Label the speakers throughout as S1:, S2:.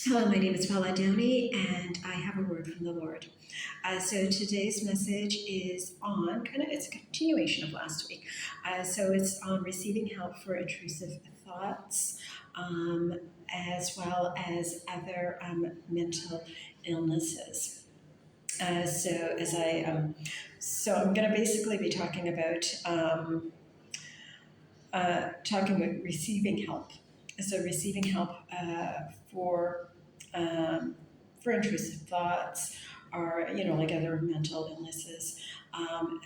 S1: Hello, my name is Paula Downey, and I have a word from the Lord. So today's message is on it's a continuation of last week. So it's on receiving help for intrusive thoughts, as well as other mental illnesses. So I'm going to basically be talking about talking about receiving help. So receiving help um, for intrusive thoughts or like other mental illnesses,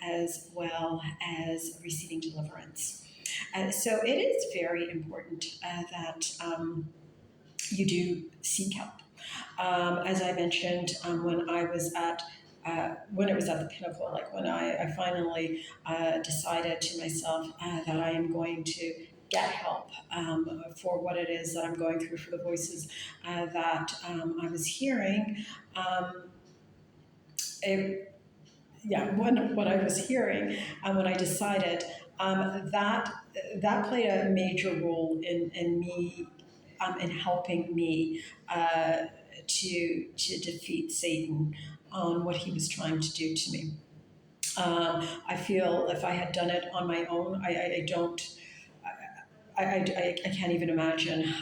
S1: as well as receiving deliverance. So it is very important that you do seek help. As I mentioned, when it was at the pinnacle, like when I finally decided to myself that I am going to get help for what it is that I'm going through, for the voices that I was hearing. Um, it, what I was hearing, when I decided, that played a major role in me, in helping me to defeat Satan on what he was trying to do to me. I feel if I had done it on my own, I don't. I can't even imagine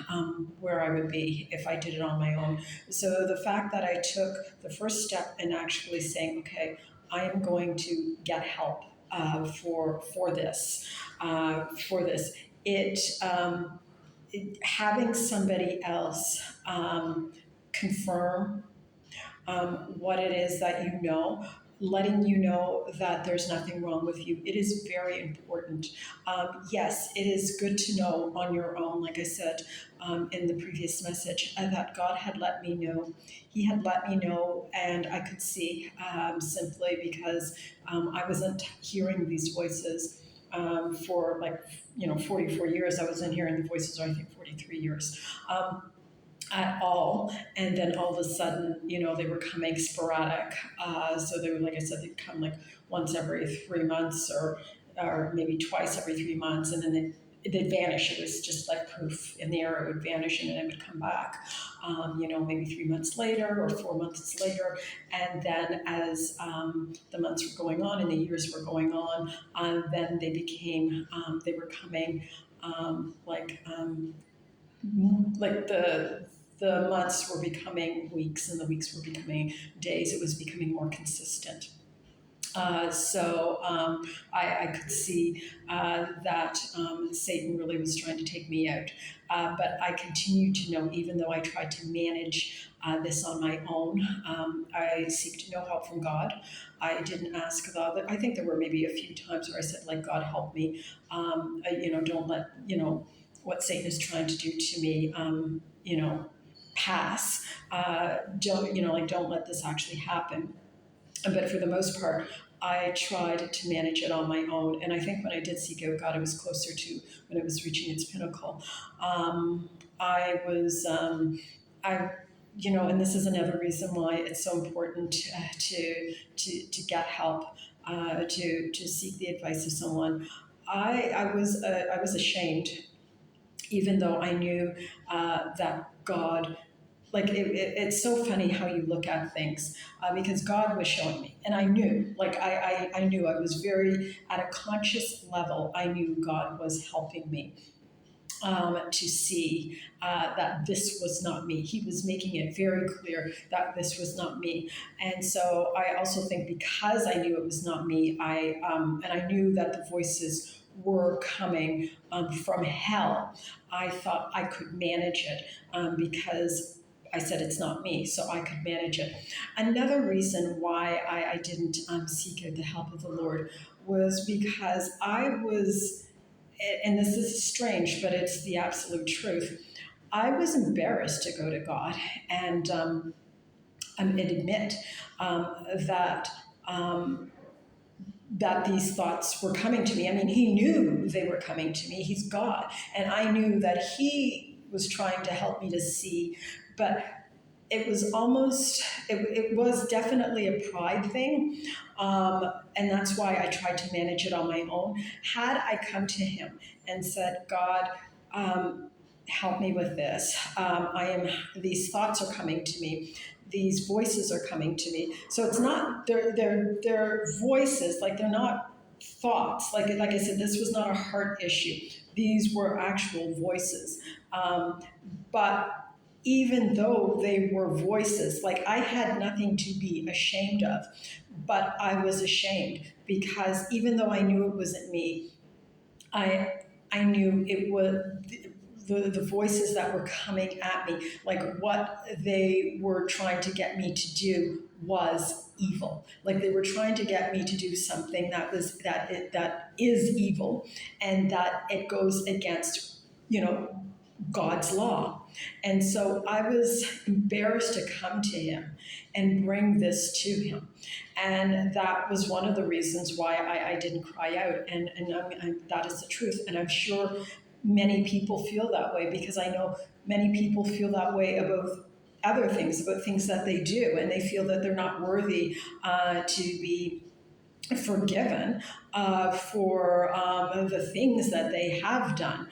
S1: where I would be if I did it on my own. So the fact that I took the first step in actually saying, okay, I am going to get help for this, it, having somebody else confirm what it is that you know, letting you know that there's nothing wrong with you. It is very important. Yes, it is good to know on your own, like I said in the previous message, that God had let me know. He had let me know, and I could see, simply because I wasn't hearing these voices for 44 years. I wasn't hearing the voices, or I think 43 years. At all, and then all of a sudden, they were coming sporadic. So they were, like I said, they'd come like once every 3 months, or maybe twice every 3 months, and then they'd vanish. It was just like poof in the air. It would vanish, and then it would come back. Maybe 3 months later or 4 months later, and then as the months were going on and the years were going on, then they were coming like. Like the months were becoming weeks and the weeks were becoming days. It was becoming more consistent. I could see that Satan really was trying to take me out. But I continued to know, even though I tried to manage this on my own, I seek to know help from God. I didn't ask God. I think there were maybe a few times where I said, like, God, help me. Don't let, what Satan is trying to do to me, pass. Don't let this actually happen. But for the most part, I tried to manage it on my own. And I think when I did seek out God, it was closer to when it was reaching its pinnacle. I was, and this is another reason why it's so important to get help, to seek the advice of someone. I was ashamed, even though I knew that God, it's so funny how you look at things, because God was showing me, and I knew, I knew, I was very, at a conscious level, I knew God was helping me to see that this was not me. He was making it very clear that this was not me. And so I also think, because I knew it was not me, and I knew that the voices were coming from hell, I thought I could manage it, because I said it's not me, so I could manage it. Another reason why I didn't seek out the help of the Lord was because I was, and this is strange, but it's the absolute truth, I was embarrassed to go to God and admit that. That these thoughts were coming to me. I mean, he knew they were coming to me. He's God. And I knew that he was trying to help me to see, but it was definitely a pride thing. And that's why I tried to manage it on my own. Had I come to him and said, God, help me with this. These thoughts are coming to me. These voices are coming to me. So it's not, they're voices, like they're not thoughts. Like I said, this was not a heart issue. These were actual voices. But even though they were voices, like I had nothing to be ashamed of, but I was ashamed because even though I knew it wasn't me, I I knew it was the voices that were coming at me, like what they were trying to get me to do was evil. Like they were trying to get me to do something that is evil, and that it goes against, God's law. And so I was embarrassed to come to him and bring this to him. And that was one of the reasons why I didn't cry out. And that is the truth. And I'm sure many people feel that way, because I know many people feel that way about other things, about things that they do, and they feel that they're not worthy to be forgiven for the things that they have done,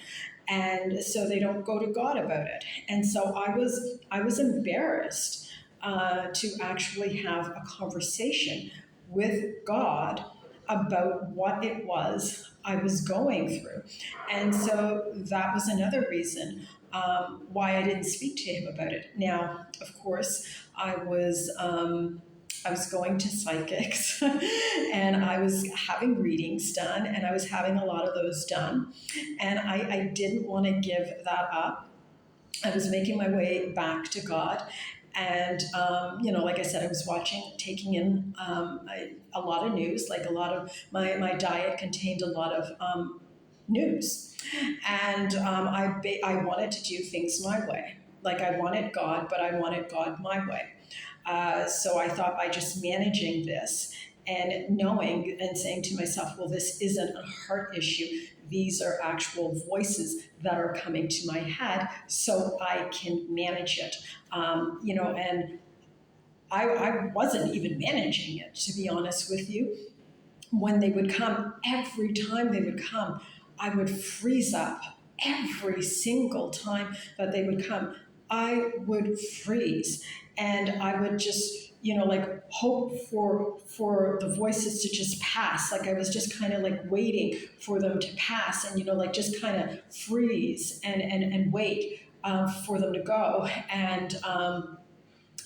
S1: and so they don't go to God about it. And so I was embarrassed to actually have a conversation with God about what it was I was going through. And so that was another reason why I didn't speak to him about it. Now, of course, I was going to psychics and I was having readings done, and I was having a lot of those done. And I didn't want to give that up. I was making my way back to God. And, like I said, I was taking in a lot of news, like a lot of my diet contained a lot of news. And I wanted to do things my way. Like I wanted God, but I wanted God my way. So I thought by just managing this and knowing and saying to myself, well, this isn't a heart issue. These are actual voices that are coming to my head, so I can manage it. And I wasn't even managing it, to be honest with you. When they would come, every time they would come, I would freeze up. Every single time that they would come, I would freeze, and I would just, hope for the voices to just pass. Like I was just kind of like waiting for them to pass, and just kind of freeze and wait for them to go, and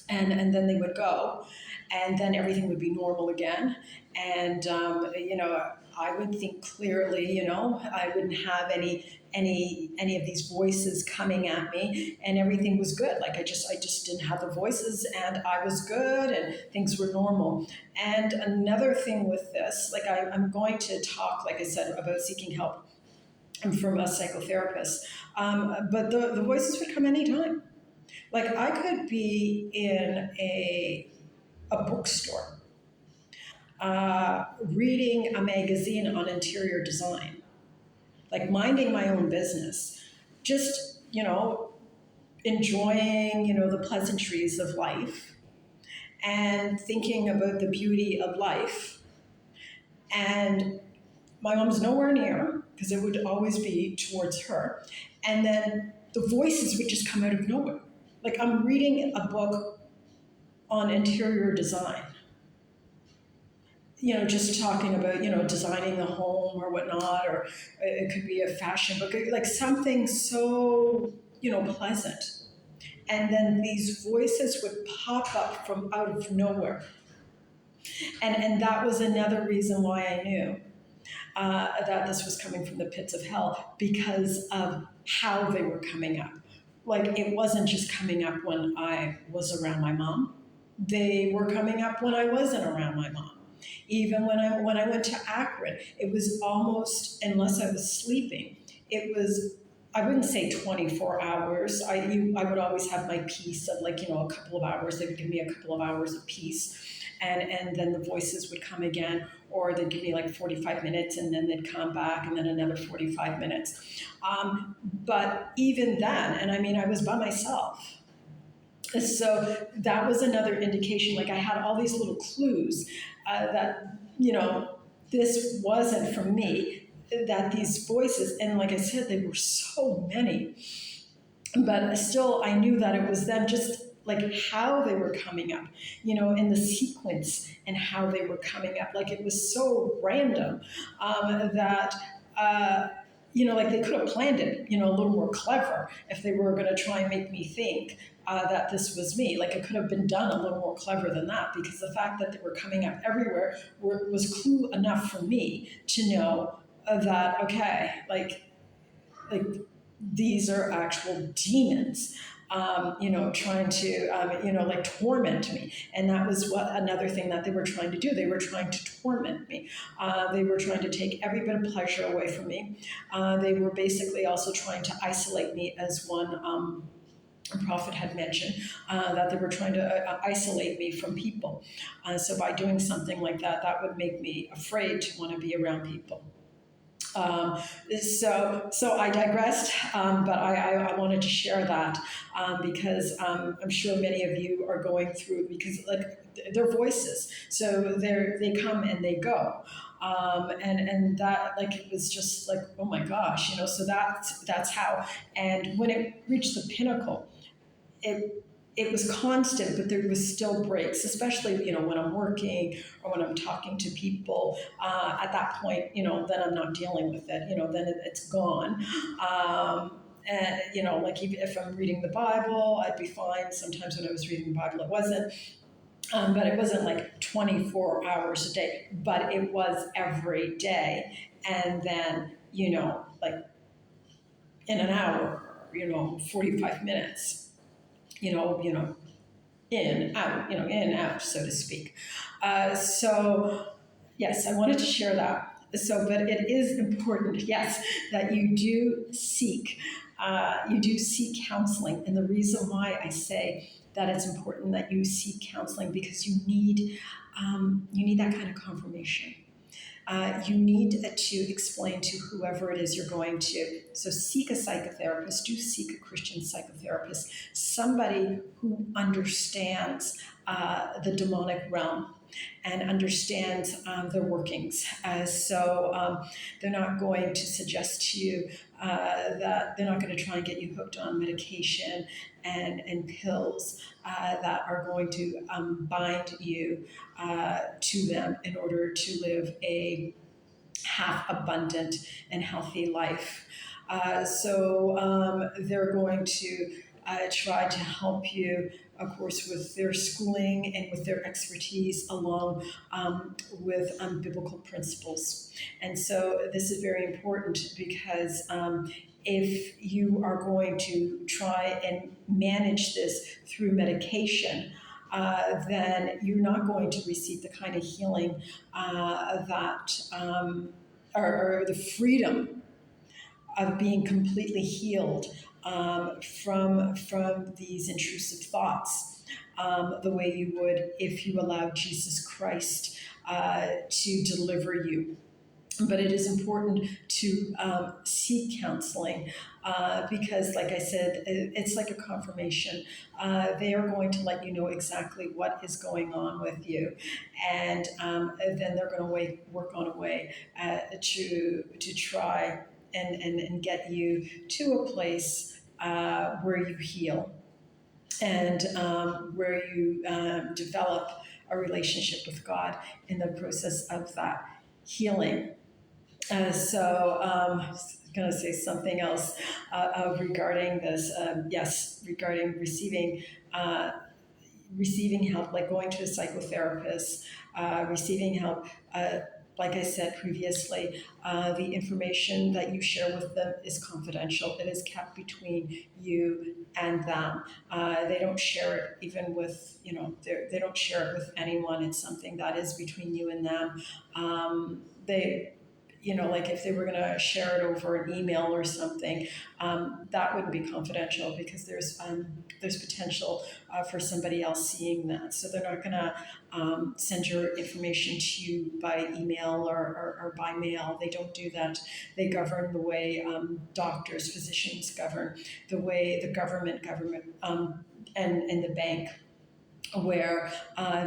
S1: then they would go, and then everything would be normal again. And I would think clearly. I wouldn't have any of these voices coming at me, and everything was good. Like I just didn't have the voices, and I was good, and things were normal. And another thing with this, like I'm going to talk, like I said, about seeking help from a psychotherapist, but the voices would come anytime. Like I could be in a bookstore reading a magazine on interior design, like minding my own business, just, enjoying, the pleasantries of life and thinking about the beauty of life. And my mom's nowhere near, because it would always be towards her. And then the voices would just come out of nowhere. Like I'm reading a book on interior design, just talking about, designing the home or whatnot, or it could be a fashion book, like something so, pleasant. And then these voices would pop up from out of nowhere. And that was another reason why I knew that this was coming from the pits of hell, because of how they were coming up. Like it wasn't just coming up when I was around my mom. They were coming up when I wasn't around my mom. Even when I went to Akron, it was almost, unless I was sleeping, it was, I wouldn't say 24 hours. I would always have my peace of like, a couple of hours. They would give me a couple of hours of peace. And then the voices would come again, or they'd give me like 45 minutes, and then they'd come back, and then another 45 minutes. But even then, and I mean, I was by myself. So that was another indication. Like I had all these little clues that, this wasn't from me, that these voices, and like I said, they were so many. but still I knew that it was them, just like how they were coming up, in the sequence and how they were coming up. Like it was so random, that, like they could have planned it, a little more clever if they were going to try and make me think that this was me. Like it could have been done a little more clever than that, because the fact that they were coming up everywhere was clue enough for me to know that, okay, like these are actual demons, trying to, like torment me. And that was what another thing that they were trying to do. They were trying to torment me. They were trying to take every bit of pleasure away from me. They were basically also trying to isolate me, as one prophet had mentioned, that they were trying to isolate me from people. So by doing something like that, that would make me afraid to want to be around people. Um, so I digressed, but I wanted to share that, because I'm sure many of you are going through, because like they're voices, so they come and they go, and that, like, it was just like, oh my gosh, so that's how. And when it reached the pinnacle, it it was constant, but there was still breaks, especially when I'm working or when I'm talking to people. At that point, then I'm not dealing with it. Then it's gone. And like even if I'm reading the Bible, I'd be fine. Sometimes when I was reading the Bible, it wasn't. But it wasn't like 24 hours a day, but it was every day. And then, like in an hour, 45 minutes, you know, in, out, so to speak. So, yes, I wanted to share that. So, but it is important, yes, that you do seek counseling. And the reason why I say that it's important that you seek counseling, because you need that kind of confirmation. You need to explain to whoever it is you're going to. So seek a psychotherapist, do seek a Christian psychotherapist, somebody who understands the demonic realm and understands their workings. They're not going to suggest to you that they're not going to try and get you hooked on medication and pills that are going to bind you to them in order to live a half abundant and healthy life. They're going to try to help you, of course, with their schooling and with their expertise, along with biblical principles. And so this is very important, because if you are going to try and manage this through medication, then you're not going to receive the kind of healing or the freedom of being completely healed from these intrusive thoughts, the way you would if you allowed Jesus Christ to deliver you. But it is important to seek counseling, because, like I said, it's like a confirmation. They are going to let you know exactly what is going on with you, and then they're going to work on a way to try and get you to a place where you heal, and where you develop a relationship with God in the process of that healing. I was going to say something else regarding this. Yes, regarding receiving help, like going to a psychotherapist, receiving help. Like I said previously, the information that you share with them is confidential. It is kept between you and them. They don't share it even with, they don't share it with anyone. It's something that is between you and them. They like if they were going to share it over an email or something, that wouldn't be confidential, because there's potential for somebody else seeing that. So they're not going to send your information to you by email or by mail. They don't do that. They govern the way doctors, physicians govern, the way the government, and the bank where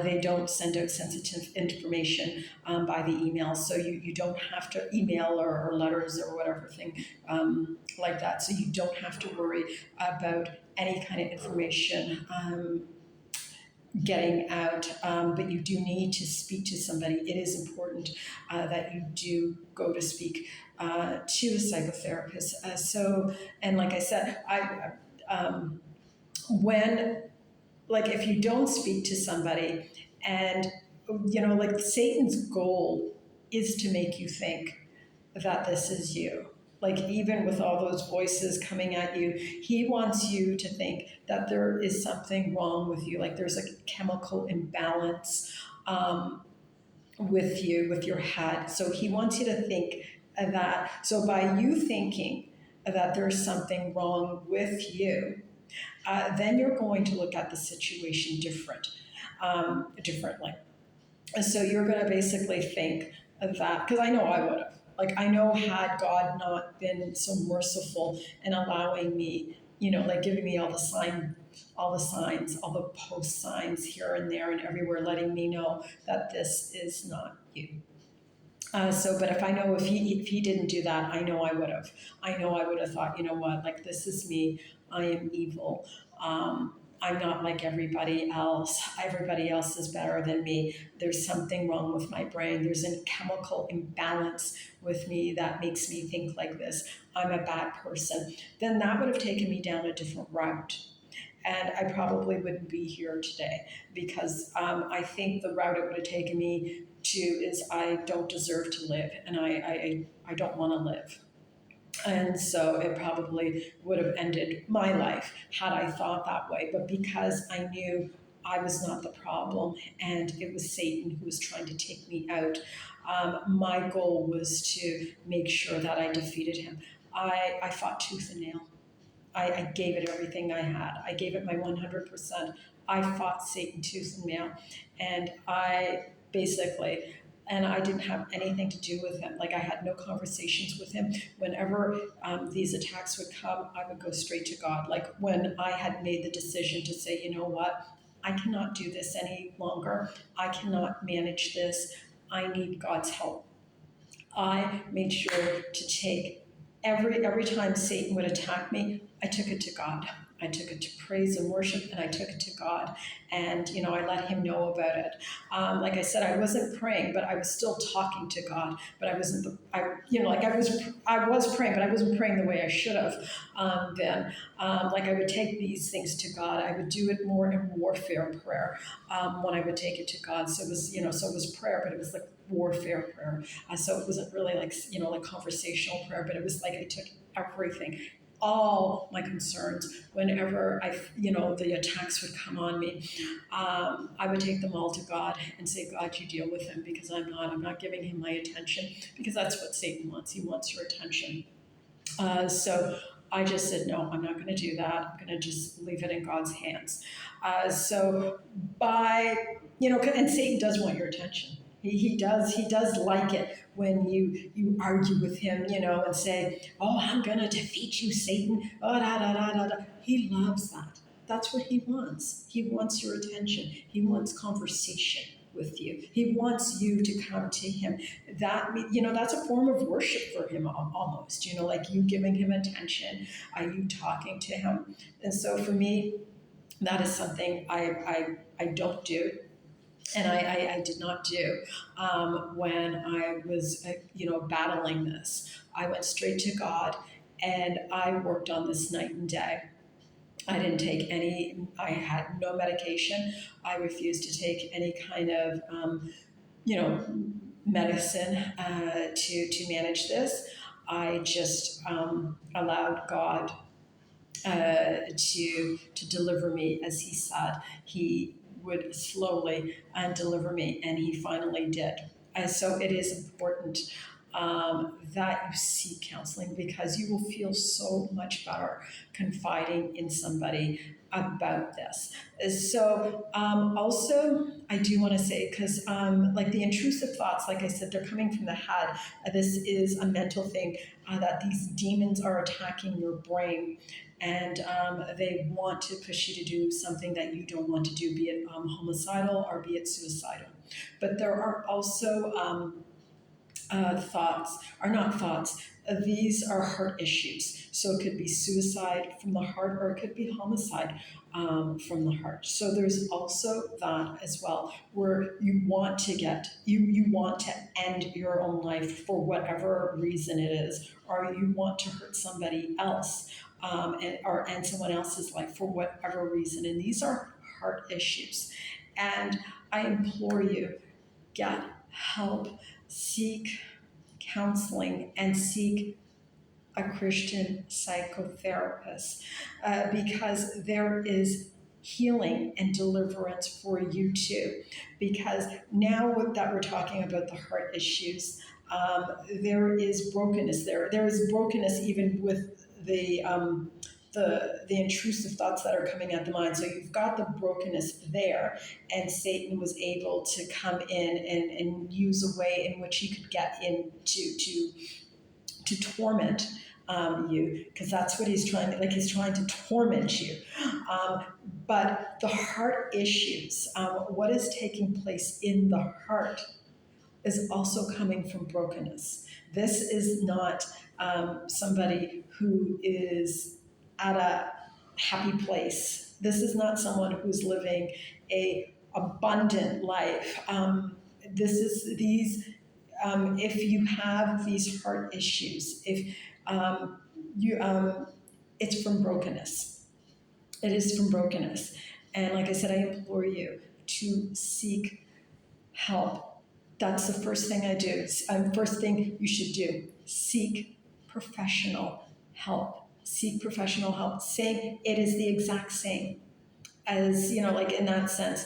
S1: they don't send out sensitive information by the email. So you don't have to email or letters or whatever thing like that. So you don't have to worry about any kind of information getting out, but you do need to speak to somebody. It is important that you do go to speak to a psychotherapist. And like I said, when, like, if you don't speak to somebody, and, like, Satan's goal is to make you think that this is you. Like, even with all those voices coming at you, he wants you to think that there is something wrong with you. Like, there's a chemical imbalance with you, with your head. So he wants you to think that. So by you thinking that there's something wrong with you, then you're going to look at the situation differently. And so you're going to basically think that, because I know I would have. Like, I know, had God not been so merciful and allowing me, like giving me all the signs, all the post signs here and there and everywhere, letting me know that this is not you. But if I know, if he didn't do that, I know I would have. I know I would have thought, you know what, like, this is me. I am evil. I'm not like everybody else. Everybody else is better than me. There's something wrong with my brain. There's a chemical imbalance with me that makes me think like this. I'm a bad person. Then that would have taken me down a different route. And I probably wouldn't be here today, because I think the route it would have taken me to is, I don't deserve to live, and I don't want to live. And so it probably would have ended my life had I thought that way. But because I knew I was not the problem and it was Satan who was trying to take me out, my goal was to make sure that I defeated him. I fought tooth and nail. I gave it everything I had. I gave it my 100%. I fought Satan tooth and nail. And I didn't have anything to do with him. Like, I had no conversations with him. Whenever these attacks would come, I would go straight to God. Like, when I had made the decision to say, you know what, I cannot do this any longer. I cannot manage this. I need God's help. I made sure to take every time Satan would attack me, I took it to God. I took it to praise and worship, and I took it to God. And, I let him know about it. Like I said, I wasn't praying, but I was still talking to God. But I wasn't, I was praying, but I wasn't praying the way I should have then. Like, I would take these things to God. I would do it more in warfare prayer when I would take it to God. So it was, so it was prayer, but it was like warfare prayer. So it wasn't really like, like conversational prayer, but it was like I took everything, all my concerns, whenever the attacks would come on me, I would take them all to God and say, God, you deal with him, because I'm not giving him my attention, because that's what Satan wants. He wants your attention. So I just said, no, I'm not going to do that. I'm going to just leave it in God's hands. And Satan does want your attention. He does like it when you argue with him, and say, oh, I'm going to defeat you, Satan. Oh, da, da, da, da, da. He loves that. That's what he wants. He wants your attention. He wants conversation with you. He wants you to come to him. That's a form of worship for him almost, like you giving him attention, you talking to him. And so for me, that is something I don't do. And I did not do when I was, battling this. I went straight to God, and I worked on this night and day. I didn't take I had no medication. I refused to take any kind of, medicine to manage this. I just allowed God to deliver me, as he said. He would slowly deliver me, and he finally did. And so it is important that you seek counseling, because you will feel so much better confiding in somebody about this. So also, I do want to say, because like the intrusive thoughts, like I said, they're coming from the head. This is a mental thing, that these demons are attacking your brain. and they want to push you to do something that you don't want to do, be it homicidal or be it suicidal. But there are also thoughts, are not thoughts, these are heart issues. So it could be suicide from the heart, or it could be homicide from the heart. So there's also that as well, where you want to you want to end your own life for whatever reason it is, or you want to hurt somebody else, or end someone else's life for whatever reason. And these are heart issues. And I implore you, get help, seek counseling, and seek a Christian psychotherapist, because there is healing and deliverance for you too. Because now that we're talking about the heart issues, there is brokenness there. There is brokenness even with the intrusive thoughts that are coming at the mind. So you've got the brokenness there, and Satan was able to come in and use a way in which he could get in to torment you, because that's what he's trying to, like, he's trying to torment you. But the heart issues, what is taking place in the heart, is also coming from brokenness. This is not somebody who is at a happy place. This is not someone who's living a abundant life. If you have these heart issues, if it's from brokenness. It is from brokenness. And like I said, I implore you to seek help. That's the first thing I do. First thing you should do: seek professional help. Seek professional help. Same, it is the exact same as, like in that sense,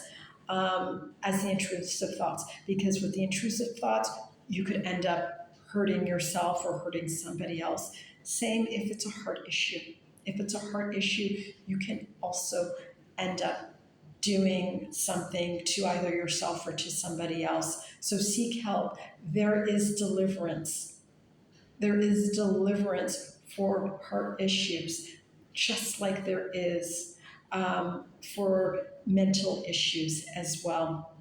S1: as the intrusive thoughts. Because with the intrusive thoughts, you could end up hurting yourself or hurting somebody else. Same if it's a heart issue. If it's a heart issue, you can also end up doing something to either yourself or to somebody else. So seek help. There is deliverance. There is deliverance for heart issues, just like there is for mental issues as well.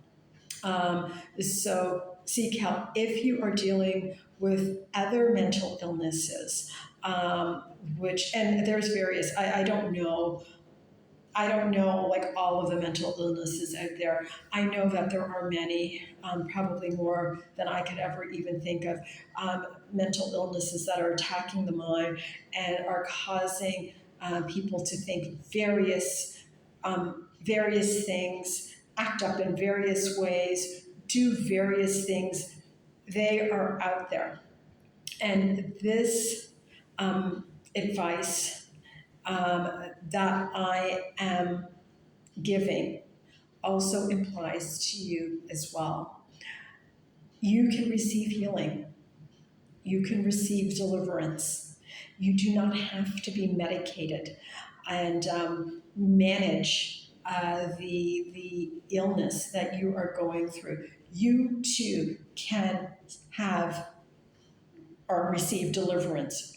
S1: So seek help. If you are dealing with other mental illnesses, and there's various, I don't know like all of the mental illnesses out there. I know that there are many, probably more than I could ever even think of, mental illnesses that are attacking the mind and are causing people to think various things, act up in various ways, do various things. They are out there. And this advice that I am giving also applies to you as well. You can receive healing. You can receive deliverance. You do not have to be medicated and manage the illness that you are going through. You too can have or receive deliverance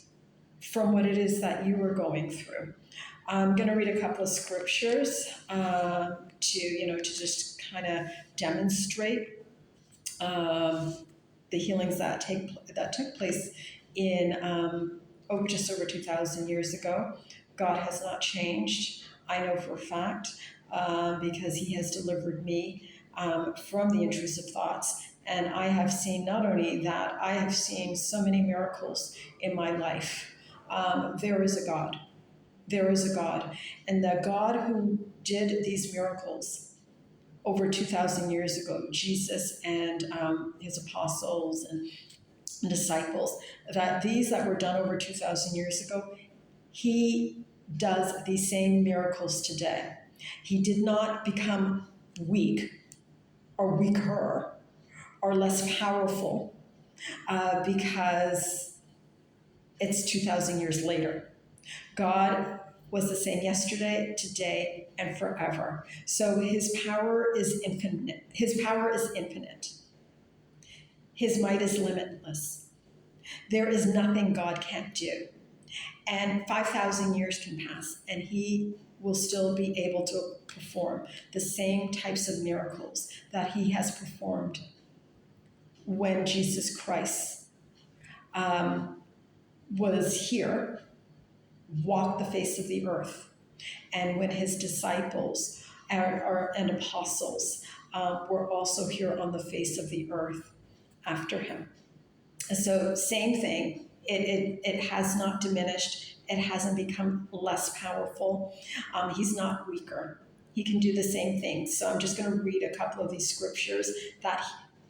S1: from what it is that you are going through. I'm going to read a couple of scriptures to just kind of demonstrate the healings that took place in just over 2,000 years ago. God has not changed. I know for a fact, because He has delivered me from the intrusive thoughts. And I have seen, not only that, I have seen so many miracles in my life. There is a God. There is a God. And the God who did these miracles over 2,000 years ago, Jesus and His apostles and disciples, that these that were done over 2,000 years ago, He does these same miracles today. He did not become weak or weaker or less powerful because it's 2,000 years later. God was the same yesterday, today, and forever. So His power is infinite. His power is infinite. His might is limitless. There is nothing God can't do. And 5,000 years can pass, and he will still be able to perform the same types of miracles that he has performed when Jesus Christ was here, walked the face of the earth, and when his disciples and apostles were also here on the face of the earth after him. So same thing. It has not diminished. It hasn't become less powerful. He's not weaker. He can do the same thing. So I'm just going to read a couple of these scriptures that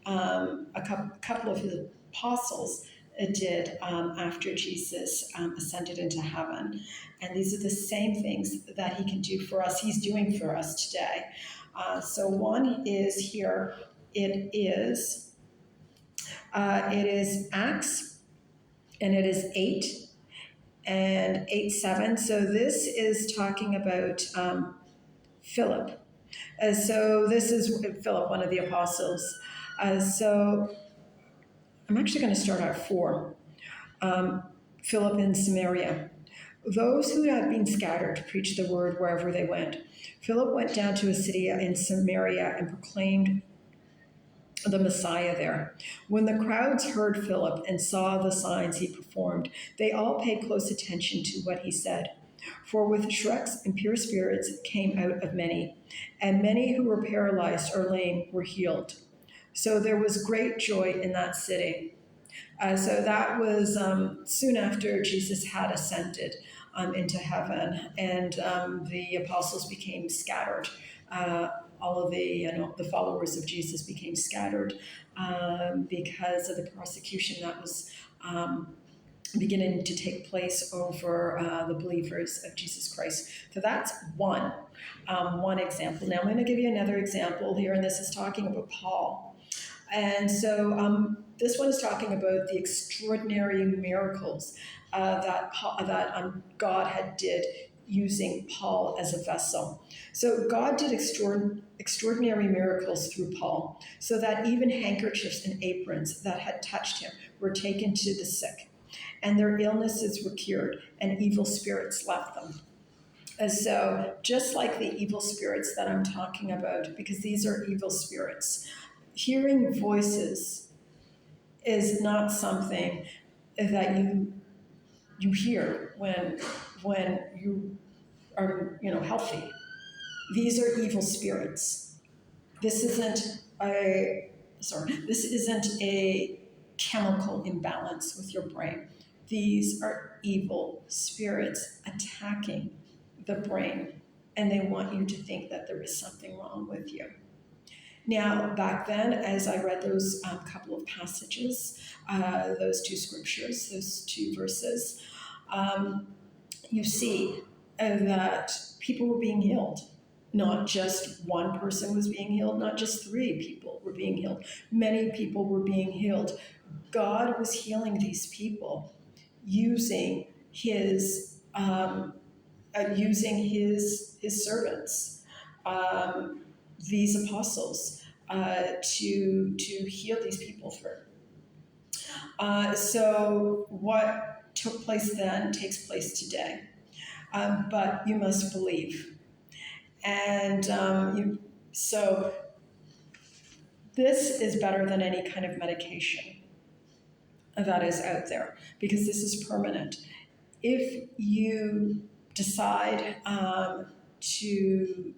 S1: a couple of his apostles did after Jesus ascended into heaven. And these are the same things that he can do for us. He's doing for us today. So one is here. It is Acts, and it is 8 and 8:7. So this is talking about Philip. So this is Philip, one of the apostles. So I'm actually going to start at 4. Philip in Samaria. Those who had been scattered preached the word wherever they went. Philip went down to a city in Samaria and proclaimed the Messiah there. When the crowds heard Philip and saw the signs he performed, they all paid close attention to what he said. For with shrieks impure spirits came out of many, and many who were paralyzed or lame were healed. So there was great joy in that city. So that was soon after Jesus had ascended into heaven, and the apostles became scattered. All of the followers of Jesus became scattered because of the persecution that was beginning to take place over the believers of Jesus Christ. So that's one example. Now I'm going to give you another example here, and this is talking about Paul. And so this one is talking about the extraordinary miracles that God had did using Paul as a vessel. So God did extraordinary miracles through Paul, so that even handkerchiefs and aprons that had touched him were taken to the sick, and their illnesses were cured, and evil spirits left them. And so just like the evil spirits that I'm talking about, because these are evil spirits, hearing voices is not something that you hear when you are healthy. These are evil spirits. This isn't a chemical imbalance with your brain. These are evil spirits attacking the brain, and they want you to think that there is something wrong with you. Now, back then, as I read those couple of passages, those two scriptures, those two verses, you see that people were being healed. Not just one person was being healed, not just 3 people were being healed. Many people were being healed. God was healing these people using his servants, these apostles, to heal these people through. So what took place then takes place today. But you must believe. And so this is better than any kind of medication that is out there, because this is permanent. If you decide to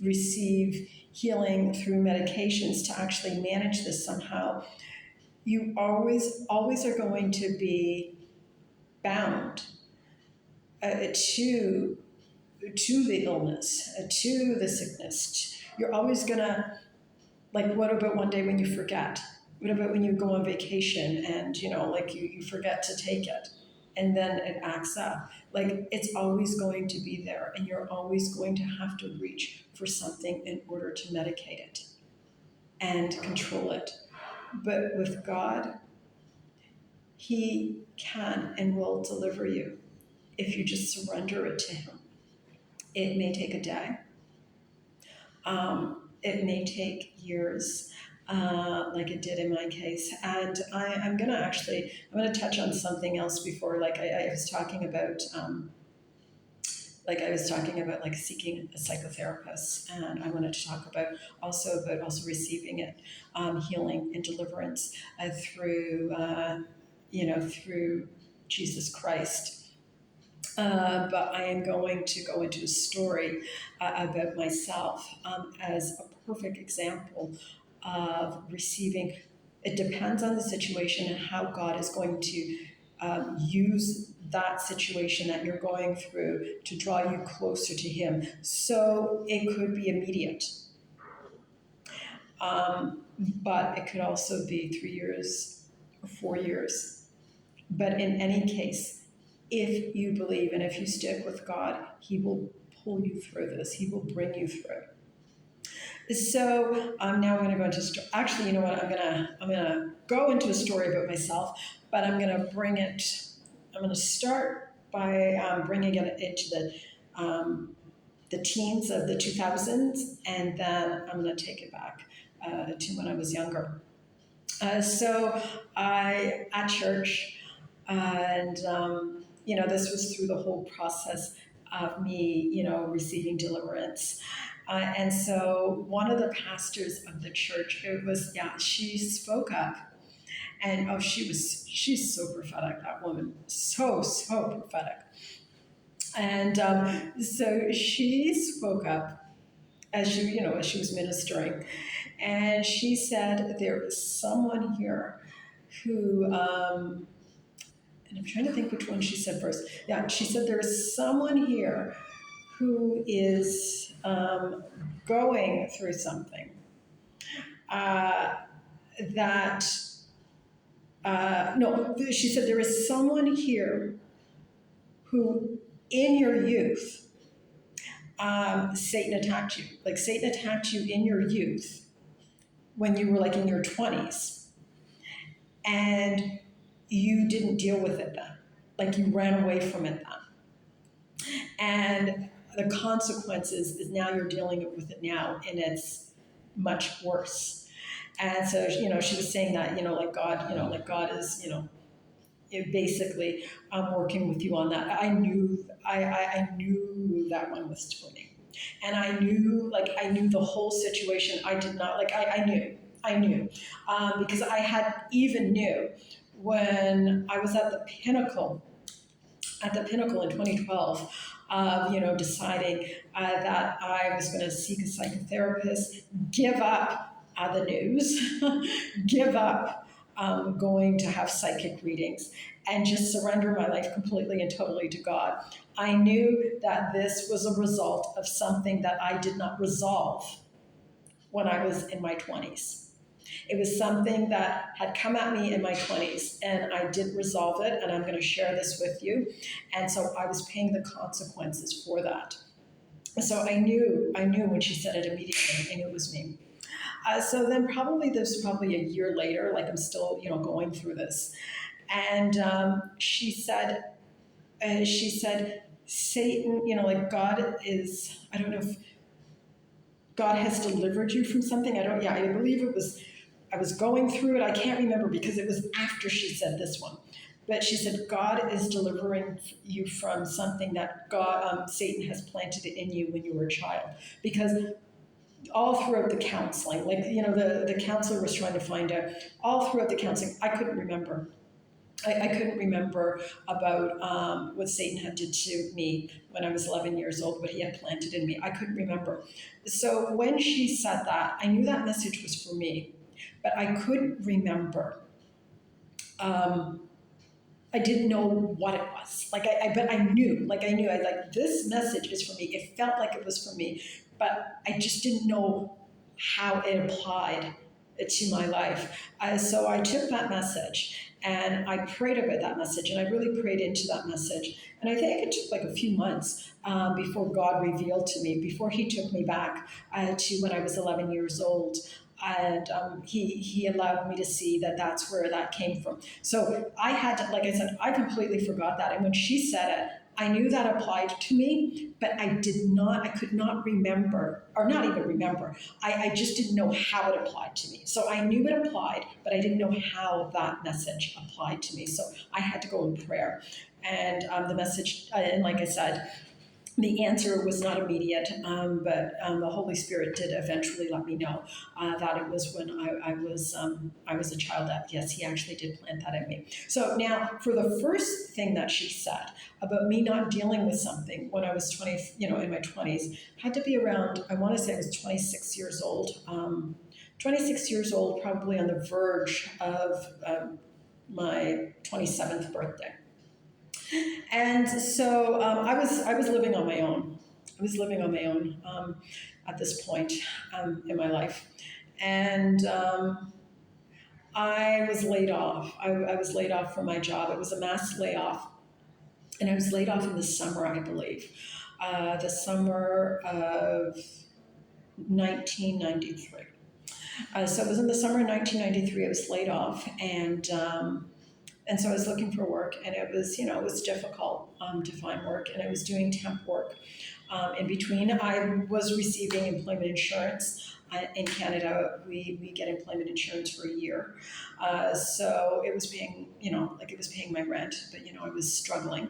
S1: receive healing through medications to actually manage this somehow, you always are going to be bound to the illness, to the sickness. You're always gonna, like, what about one day when you forget? What about when you go on vacation and you forget to take it, and then it acts up? Like, it's always going to be there, and you're always going to have to reach for something in order to medicate it and control it. But with God, he can and will deliver you if you just surrender it to him. It may take a day. It may take years. like it did in my case. And I'm gonna touch on something else before, like I was talking about, like seeking a psychotherapist, and I wanted to talk about also receiving it, healing and deliverance through Jesus Christ. But I am going to go into a story about myself as a perfect example of receiving. It depends on the situation and how God is going to use that situation that you're going through to draw you closer to Him. So it could be immediate, but it could also be 3 years or 4 years. But in any case, if you believe and if you stick with God, He will pull you through this. He will bring you through. So now I'm going to go into actually, you know what? I'm gonna go into a story about myself, but I'm going to bring it. I'm going to start by bringing it into the teens of the 2000s, and then I'm going to take it back to when I was younger. So I at church, and this was through the whole process of me, receiving deliverance. And so one of the pastors of the church, she spoke up, and she's so prophetic, that woman, so prophetic. And so she spoke up as she was ministering, and she said, there is someone here who, and I'm trying to think which one she said first. Yeah, she said, there is someone here who is going through something uh, that, no, she said, there is someone here who in your youth, Satan attacked you. Like Satan attacked you in your youth when you were like in your 20s, and you didn't deal with it then. Like you ran away from it then. And the consequences is now you're dealing with it now, and it's much worse. And so, she was saying that, like God is, basically working with you on that. I knew that one was for me. And I knew the whole situation. I did not, I knew, because I had even knew when I was at the pinnacle in 2012 of deciding that I was going to seek a psychotherapist, give up the news, give up going to have psychic readings, and just surrender my life completely and totally to God. I knew that this was a result of something that I did not resolve when I was in my 20s. It was something that had come at me in my 20s, and I didn't resolve it, and I'm going to share this with you. And so I was paying the consequences for that. So I knew when she said it immediately, I knew it was me. So then this was probably a year later, like I'm still, going through this. And she said, Satan, like God is, I don't know if God has delivered you from something. I believe I was going through it. I can't remember because it was after she said this one. But she said, God is delivering you from something that Satan has planted in you when you were a child. Because all throughout the counseling, the counselor was trying to find out, all throughout the counseling, I couldn't remember. I couldn't remember about what Satan had did to me when I was 11 years old, what he had planted in me. I couldn't remember. So when she said that, I knew that message was for me, but I couldn't remember. I didn't know what it was. But I knew, this message is for me. It felt like it was for me, but I just didn't know how it applied to my life. So I took that message and I prayed about that message, and I really prayed into that message. And I think it took like a few months before God revealed to me, before he took me back to when I was 11 years old. And he allowed me to see that that's where that came from. So I had to, like I said, I completely forgot that. And when she said it, I knew that applied to me, but I could not remember, or not even remember. I just didn't know how it applied to me. So I knew it applied, but I didn't know how that message applied to me. So I had to go in prayer. And the message, and like I said, the answer was not immediate, but the Holy Spirit did eventually let me know that it was when I was a child. That yes, He actually did plant that in me. So now, for the first thing that she said about me not dealing with something when I was 20, in my 20s, had to be around. I want to say I was 26 years old. 26 years old, probably on the verge of my 27th birthday. And so I was living on my own. I was living on my own at this point in my life, and I was laid off. I was laid off from my job. It was a mass layoff, and I was laid off in the summer, I believe, the summer of 1993. So it was in the summer of 1993. I was laid off, and so I was looking for work, and it was, it was difficult to find work, and I was doing temp work. In between, I was receiving employment insurance. In Canada, we get employment insurance for a year. So it was paying, it was paying my rent, but, I was struggling.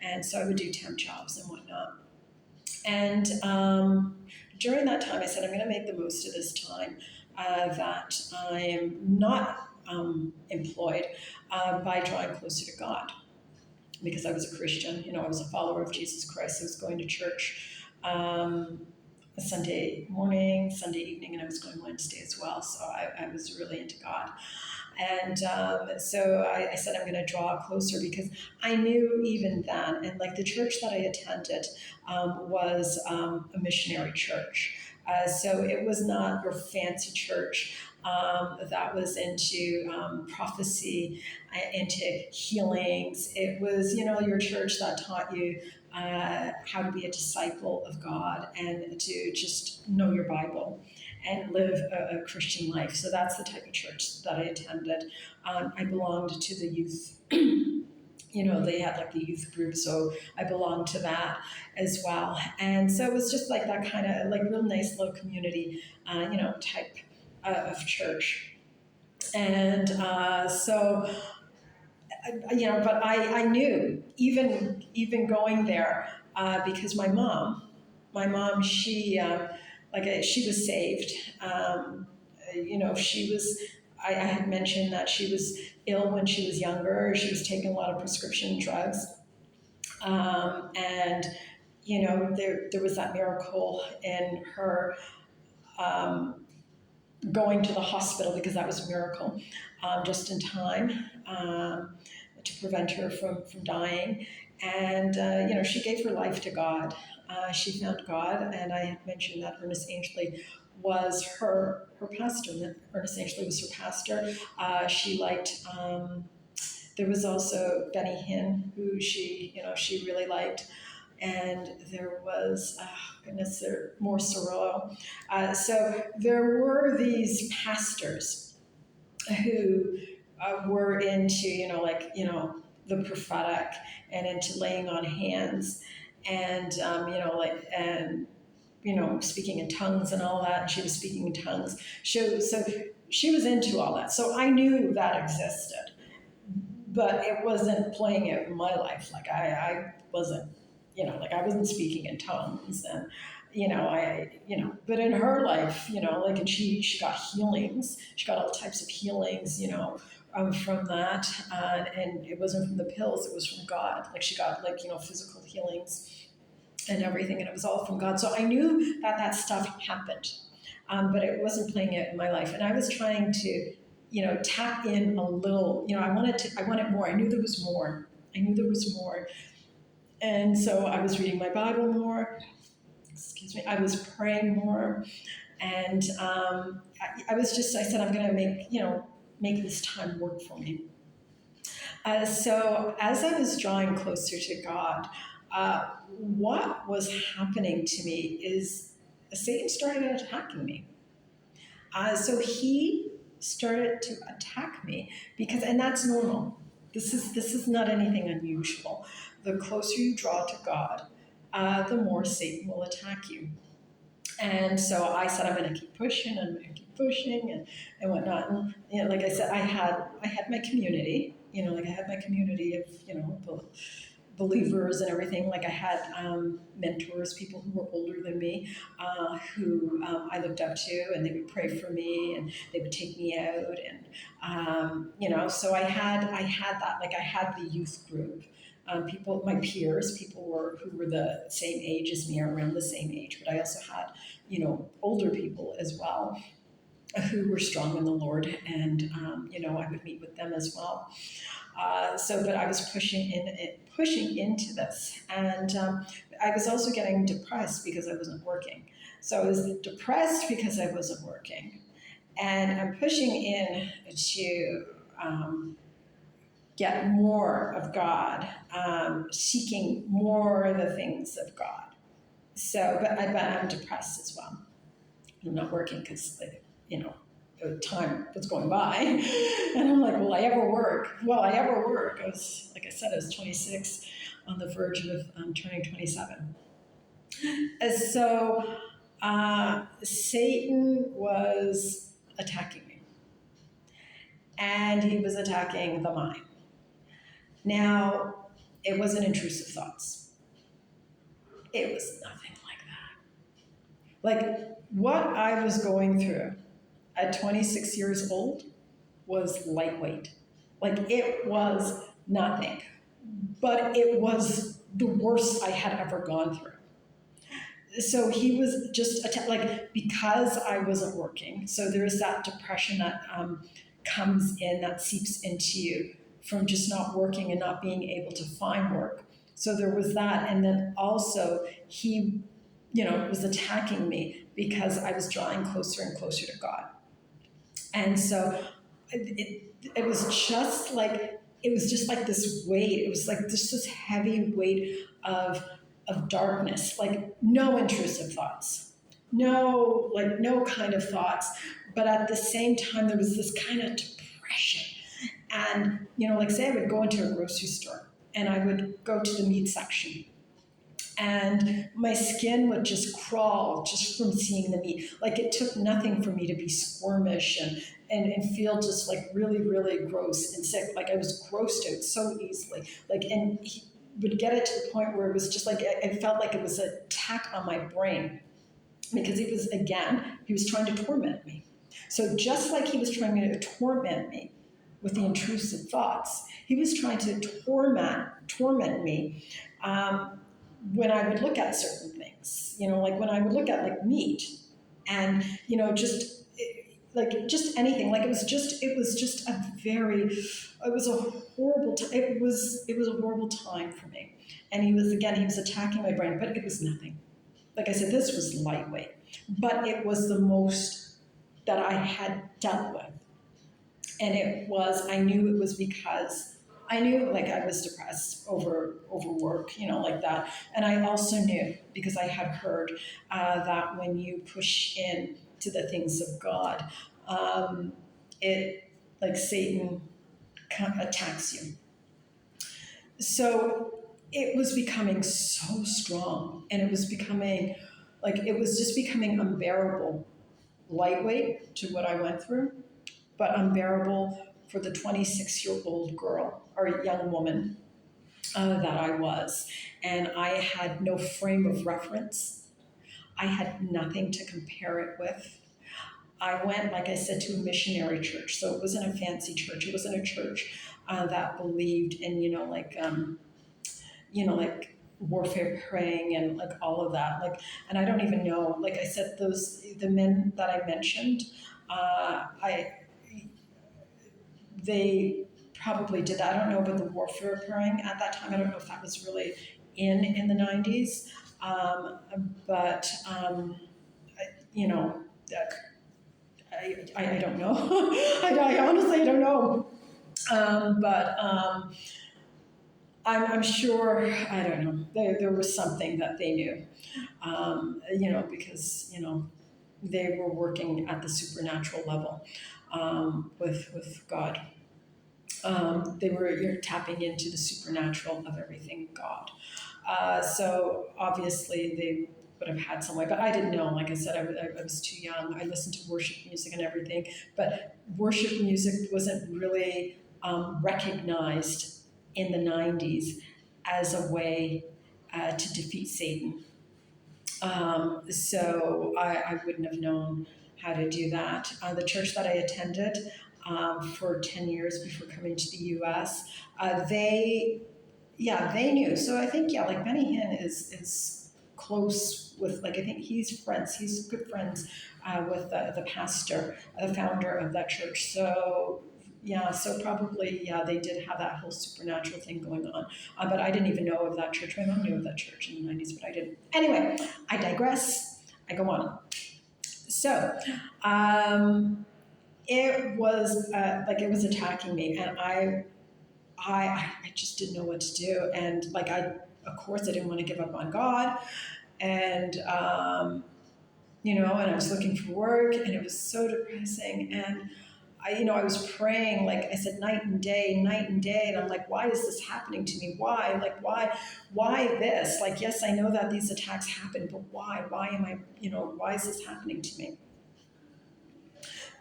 S1: And so I would do temp jobs and whatnot. And during that time, I said, I'm going to make the most of this time that I am not employed by drawing closer to God, because I was a Christian. I was a follower of Jesus Christ. I was going to church Sunday morning, Sunday evening, and I was going Wednesday as well. So I was really into God. And so I said, I'm going to draw closer, because I knew even then, and like the church that I attended was a missionary church. So it was not your fancy church that was into prophecy, into healings. It was, your church that taught you how to be a disciple of God and to just know your Bible and live a Christian life. So that's the type of church that I attended. I belonged to the youth. They had like the youth group, so I belonged to that as well. And so it was just like that kind of like real nice little community, type of church. And but I knew even going there, because my mom, she was saved. She was. I had mentioned that she was ill when she was younger. She was taking a lot of prescription drugs, and there was that miracle in her going to the hospital, because that was a miracle, just in time to prevent her from dying. And she gave her life to God. She found God, and I had mentioned that Ernest Angley was her pastor. Ernest Angley was her pastor. She liked. There was also Benny Hinn, who she really liked, and there was more Sorrow. So there were these pastors who were into the prophetic and into laying on hands, and speaking in tongues and all that. And she was speaking in tongues. So she was into all that. So I knew that existed, but it wasn't playing out in my life. Like I wasn't, I wasn't speaking in tongues, and but in her life, and she got healings. She got all types of healings, from that, and it wasn't from the pills. It was from God. Like she got physical healings and everything, and it was all from God. So I knew that stuff happened, but it wasn't playing out in my life, and I was trying to, tap in a little. I wanted more. I knew there was more. And so I was reading my Bible more. Excuse me. I was praying more, and I said, I'm going to make this time work for me. So as I was drawing closer to God, what was happening to me is Satan started attacking me. So he started to attack me and that's normal. This is not anything unusual. The closer you draw to God, the more Satan will attack you. And so I said, I'm going to keep pushing and I'm going to keep pushing and whatnot. And like I said, I had my community. Like I had my community of believers and everything. Like I had mentors, people who were older than me, who I looked up to, and they would pray for me, and they would take me out, and so I had that. Like I had the youth group. People, my peers, who were the same age as me or around the same age, but I also had, older people as well who were strong in the Lord, and I would meet with them as well. But I was pushing into this, and I was also getting depressed because I wasn't working. So I was depressed because I wasn't working, and I'm pushing in to get more of God, seeking more of the things of God. So, but I'm depressed as well. I'm not working because, time was going by. And I'm like, will I ever work? Well, I ever work. Like I said, I was 26, on the verge of turning 27. And so Satan was attacking me. And he was attacking the mind. Now, it wasn't intrusive thoughts. It was nothing like that. Like, what I was going through at 26 years old was lightweight. Like, it was nothing. But it was the worst I had ever gone through. So he was just, because I wasn't working, so there is that depression that comes in, that seeps into you from just not working and not being able to find work. So there was that. And then also he, was attacking me because I was drawing closer and closer to God. And so it was just like this weight. It was like this heavy weight of darkness, like no intrusive thoughts, no kind of thoughts. But at the same time, there was this kind of depression. And, say I would go into a grocery store and I would go to the meat section, and my skin would just crawl just from seeing the meat. Like it took nothing for me to be squirmish and feel just like really, really gross and sick. Like I was grossed out so easily. And he would get it to the point where it was just like, I felt like it was an attack on my brain, because he was trying to torment me. So just like he was trying to torment me with the intrusive thoughts, he was trying to torment me when I would look at certain things, like when I would look at meat, and just anything. Like it was just a horrible time. It was a horrible time for me. And he was attacking my brain, but it was nothing. Like I said, this was lightweight, but it was the most that I had dealt with. And I knew it was because I knew I was depressed over work, like that. And I also knew, because I had heard that when you push in to the things of God, Satan attacks you. So it was becoming so strong, and it was becoming unbearable, lightweight to what I went through, but unbearable for the 26-year-old girl or young woman that I was. And I had no frame of reference. I had nothing to compare it with. I went, like I said, to a missionary church. So it wasn't a fancy church. It wasn't a church that believed in, warfare praying and all of that. And I don't even know, like I said, the men that I mentioned, they probably did that. I don't know about the warfare praying at that time. I don't know if that was really in the 90s. I don't know. I honestly don't know. I'm sure, I don't know, there was something that they knew, because, they were working at the supernatural level with God. You're tapping into the supernatural of everything God. So obviously they would have had some way, but I didn't know. Like I said, I was too young. I listened to worship music and everything, but worship music wasn't really recognized in the 90s as a way to defeat Satan. So I wouldn't have known how to do that. The church that I attended for 10 years before coming to the US, they knew. So I think, yeah, like Benny Hinn is close with, like, I think he's good friends with the pastor, the founder of that church. So yeah, so probably, yeah, they did have that whole supernatural thing going on. But I didn't even know of that church. My mom knew of that church in the 90s, but I didn't. Anyway, I digress. I go on. So, it was it was attacking me, and I just didn't know what to do. And of course, I didn't want to give up on God. And, and I was looking for work, and it was so depressing. And I was praying, like I said, night and day. And I'm like, why is this happening to me? Why? Like, why this? Like, yes, I know that these attacks happen, but why? Why am I, why is this happening to me?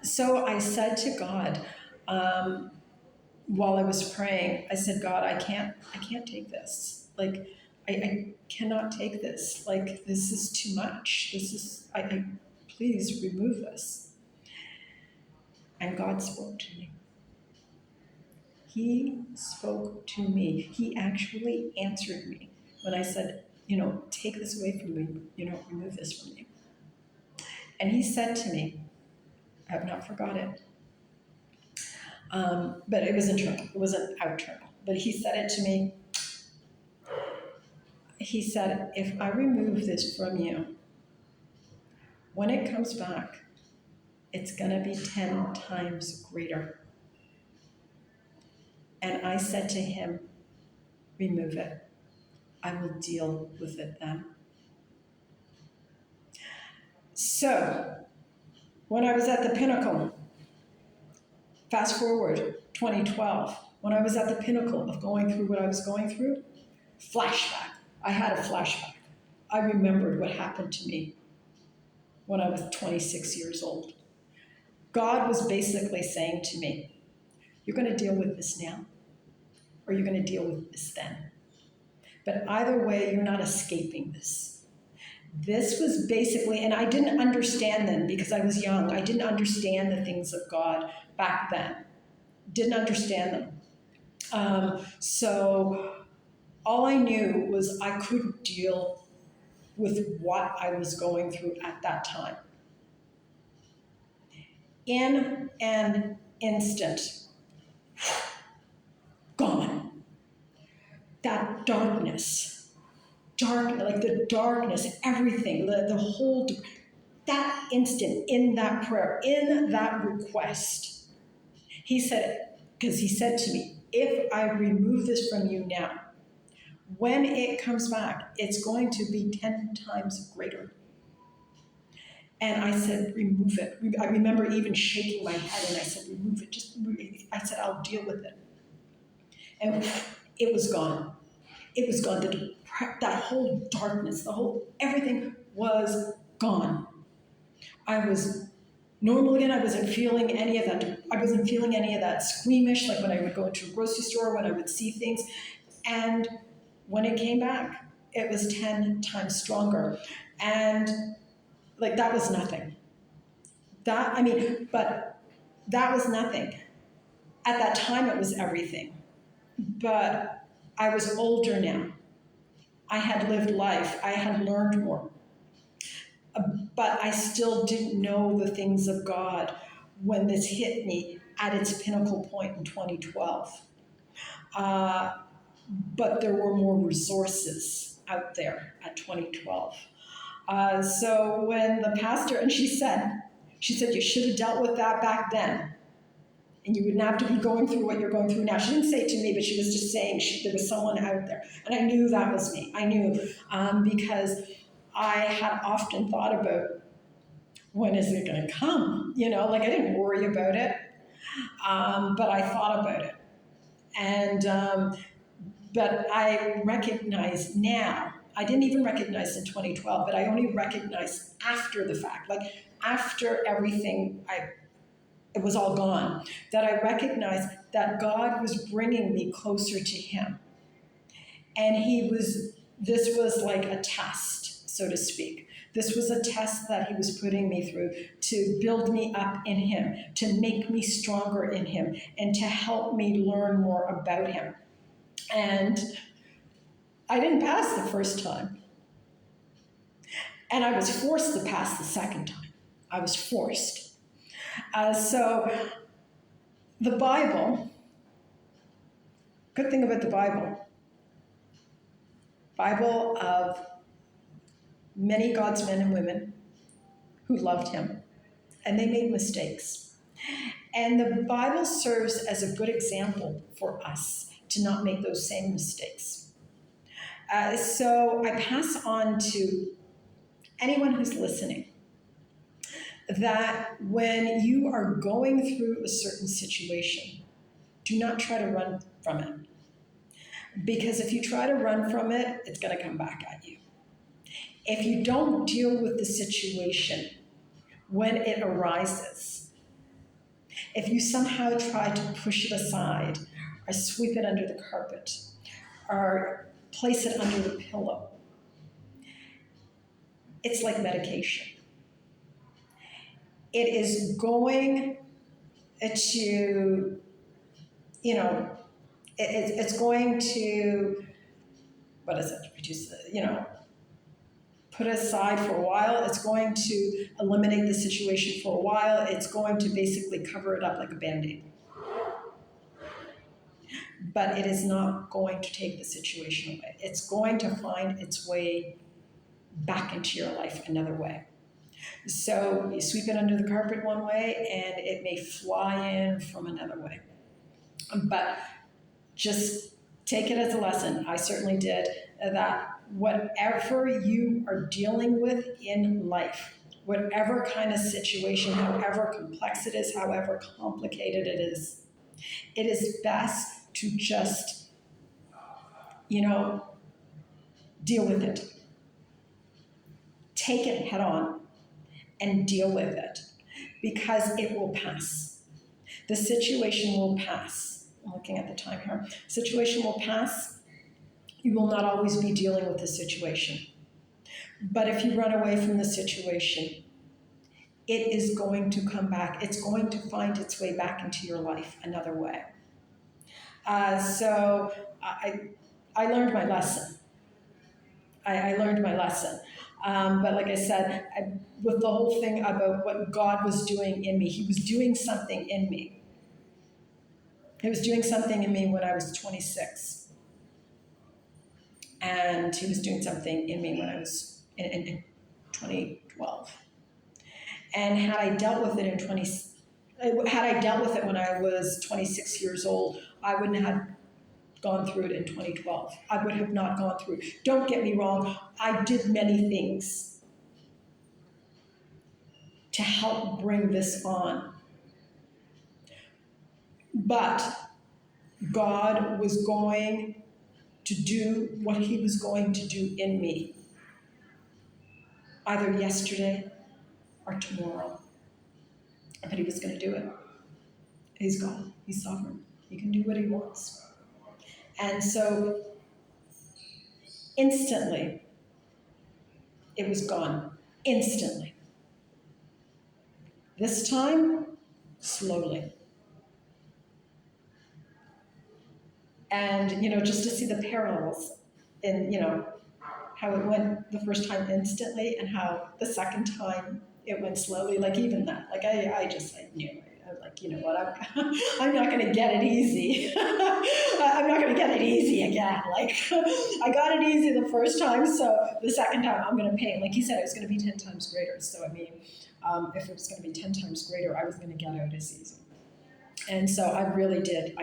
S1: So I said to God, while I was praying, I said, God, I can't take this. Like, I cannot take this. Like, this is too much. Please remove this. And God spoke to me. He spoke to me. He actually answered me when I said, take this away from me, remove this from me. And he said to me, I have not forgotten. But it was internal. It wasn't external. But he said it to me. He said, if I remove this from you, when it comes back, it's going to be 10 times greater. And I said to him, remove it. I will deal with it then. So, when I was at the pinnacle, fast forward 2012, when I was at the pinnacle of going through what I was going through, flashback. I had a flashback. I remembered what happened to me when I was 26 years old. God was basically saying to me, you're going to deal with this now, or you're going to deal with this then. But either way, you're not escaping this. This was basically, and I didn't understand then because I was young. I didn't understand the things of God back then. Didn't understand them. So all I knew was I couldn't deal with what I was going through at that time. In an instant, gone. That darkness, like the darkness, everything, the whole, that instant, in that prayer, in that request, he said, because he said to me, if I remove this from you now, when it comes back, it's going to be 10 times greater. And I said, remove it. I remember even shaking my head, and I said, remove it. I said, I'll deal with it. And it was gone. It was gone. That whole darkness, everything was gone. I was normal again. I wasn't feeling any of that. I wasn't feeling any of that squeamish, like when I would go into a grocery store, when I would see things. And when it came back, it was 10 times stronger. And that was nothing. But that was nothing. At that time, it was everything. But I was older now. I had lived life. I had learned more. But I still didn't know the things of God when this hit me at its pinnacle point in 2012. But there were more resources out there at 2012. So when the pastor, and she said, you should have dealt with that back then. And you wouldn't have to be going through what you're going through now. She didn't say it to me, but she was just saying there was someone out there. And I knew that was me. I knew because I had often thought about, when is it going to come? I didn't worry about it, but I thought about it. And but I recognize now, I didn't even recognize in 2012, but I only recognized after the fact, like after everything, it was all gone, that I recognized that God was bringing me closer to Him. And this was like a test, so to speak. This was a test that He was putting me through to build me up in Him, to make me stronger in Him, and to help me learn more about Him. And I didn't pass the first time. And I was forced to pass the second time. I was forced. So the Bible, good thing about the Bible of many God's men and women who loved Him, and they made mistakes. And the Bible serves as a good example for us to not make those same mistakes. So I pass on to anyone who's listening that when you are going through a certain situation, do not try to run from it. Because if you try to run from it, it's going to come back at you. If you don't deal with the situation when it arises, if you somehow try to push it aside or sweep it under the carpet or place it under the pillow, it's like medication. It is going to, it's going to, put aside for a while. It's going to eliminate the situation for a while. It's going to basically cover it up like a Band-Aid. But it is not going to take the situation away. It's going to find its way back into your life another way. So you sweep it under the carpet one way and it may fly in from another way. But just take it as a lesson. I certainly did, that whatever you are dealing with in life, whatever kind of situation, however complex it is, however complicated it is best to just, deal with it. Take it head on and deal with it, because it will pass. The situation will pass. I'm looking at the time here. Situation will pass. You will not always be dealing with the situation. But if you run away from the situation, it is going to come back. It's going to find its way back into your life another way. So I learned my lesson. I learned my lesson. But like I said, with the whole thing about what God was doing in me, He was doing something in me. He was doing something in me when I was 26. And He was doing something in me when I was in 2012. And had I dealt with it when I was 26 years old, I wouldn't have gone through it in 2012. I would have not gone through. Don't get me wrong, I did many things to help bring this on. But God was going to do what He was going to do in me, either yesterday or tomorrow. But He was going to do it. He's God. He's sovereign. He can do what He wants. And so, instantly, it was gone. Instantly. This time, slowly. And, just to see the parallels in, how it went the first time instantly and how the second time it went slowly, like even that. Like I knew, like, you know what, I'm not going to get it easy. I'm not going to get it easy again. Like, I got it easy the first time, so the second time I'm going to pay. Like he said, it was going to be 10 times greater. So, I mean, if it was going to be 10 times greater, I was going to get out as easy. And so I really did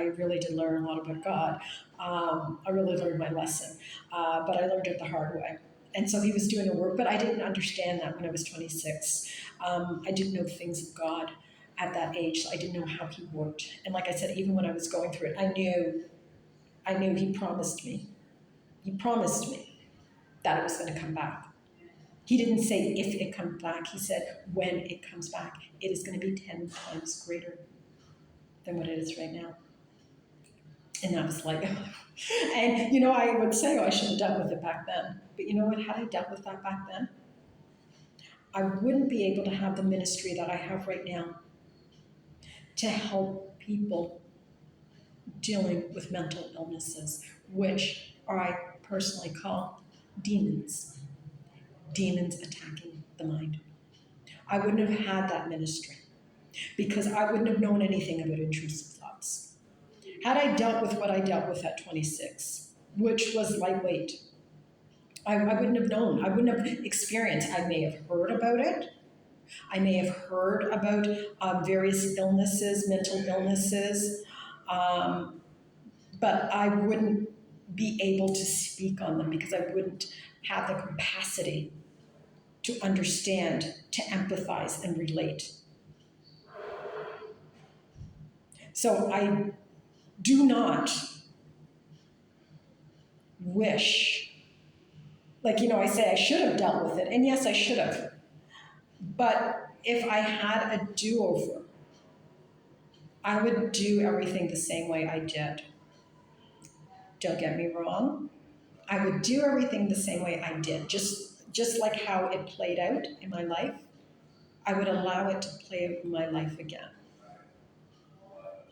S1: learn a lot about God. I really learned my lesson, but I learned it the hard way. And so He was doing a work, but I didn't understand that when I was 26. I didn't know things of God at that age. So I didn't know how He worked. And like I said, even when I was going through it, I knew I knew he promised me. He promised me that it was going to come back. He didn't say if it comes back. He said when it comes back, it is going to be 10 times greater than what it is right now. And I was like, and I would say, I should have dealt with it back then. But you know what? Had I dealt with that back then, I wouldn't be able to have the ministry that I have right now to help people dealing with mental illnesses, which I personally call demons. Demons attacking the mind. I wouldn't have had that ministry because I wouldn't have known anything about intrusive thoughts. Had I dealt with what I dealt with at 26, which was lightweight, I wouldn't have known. I wouldn't have experienced. I may have heard about it. I may have heard about various illnesses, mental illnesses, but I wouldn't be able to speak on them because I wouldn't have the capacity to understand, to empathize, and relate. So I do not wish, I say I should have dealt with it, and yes, I should have. But if I had a do-over, I would do everything the same way I did. Don't get me wrong. I would do everything the same way I did, just like how it played out in my life. I would allow it to play out in my life again.